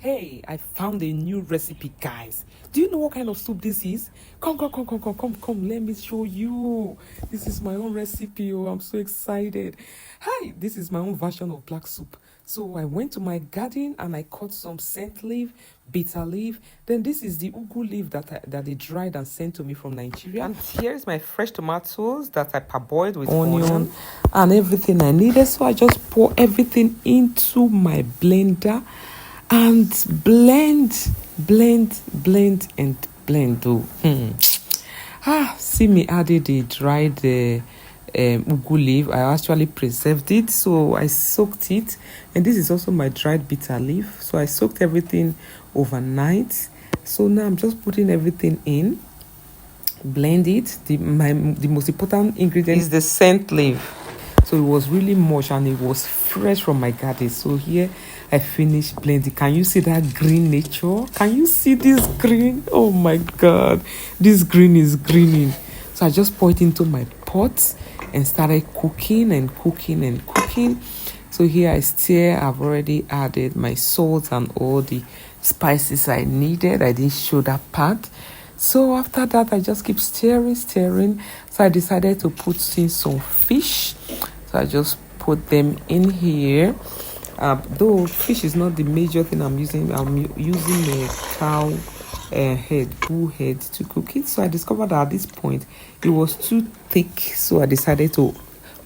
Hey, I found a new recipe, guys. Do you know what kind of soup this is? Come. Let me show you. This is my own recipe. Oh, I'm so excited. Hi, this is my own version of black soup. So I went to my garden and I cut some scent leaf, bitter leaf. Then this is the ugu leaf that they dried and sent to me from Nigeria. And here's my fresh tomatoes that I parboiled with onion and everything I needed. So I just pour everything into my blender and blend. See me added the dried ugu leaf. I actually preserved it, so I soaked it. And this is also my dried bitter leaf, so I soaked everything overnight. So now I'm just putting everything in, blend it. The most important ingredient is the scent leaf. So it was really much and it was fresh from my garden. So here I finished blending. Can you see that green nature? Can you see this green? Oh my god, this green is greening. So I just poured it into my pot and started cooking. So here I stir. I've already added my salt and all the spices I needed. I didn't show that part. So after that, I just keep stirring. So I decided to put in some fish. So I just put them in here. Though fish is not the major thing I'm using a cow bull head to cook it. So I discovered that at this point it was too thick. So I decided to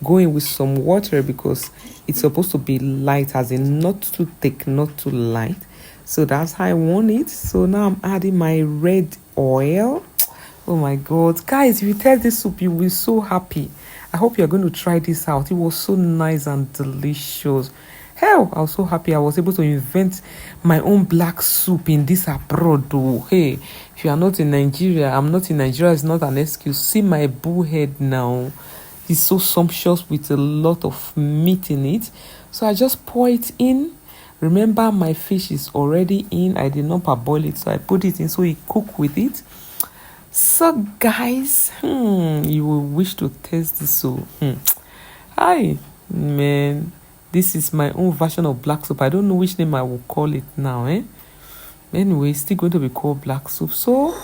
go in with some water because it's supposed to be light, as in not too thick, not too light. So that's how I want it. So now I'm adding my red oil. Oh my god, guys, if you taste this soup, you will be so happy. I hope you're going to try this out. It was so nice and delicious. Hell, I was so happy I was able to invent my own black soup in this abroad though. Hey, if you are not in Nigeria, I'm not in Nigeria, it's not an excuse. See my bull head now. It's so sumptuous with a lot of meat in it. So I just pour it in. Remember, my fish is already in. I did not parboil it, so I put it in so it cook with it. So guys, you will wish to taste this soup. Hi, man. This is my own version of black soup. I don't know which name I will call it now. Anyway, it's still going to be called black soup. So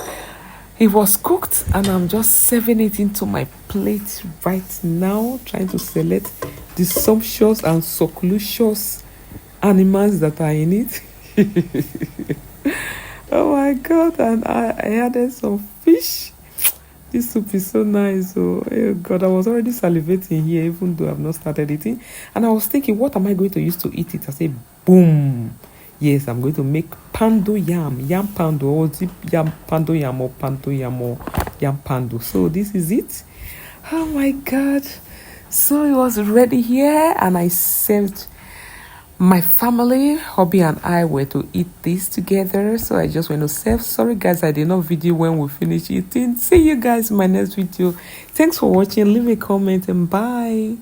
it was cooked and I'm just serving it into my plate right now, trying to select the sumptuous and succulicious animals that are in it. Oh my god, and I added some fish. This soup is so nice. Oh god, I was already salivating here even though I've not started eating. And I was thinking, what am I going to use to eat it? I said, boom. Yes, I'm going to make pando yam pando, or zip yam pando yam, or panto yam, or yam pando. So this is it. Oh my god. So it was ready here and I served my family. Hobby and I were to eat this together, so I just went to serve. Sorry guys, I did not video when we finish eating. See you guys in my next video. Thanks for watching. Leave a comment and bye.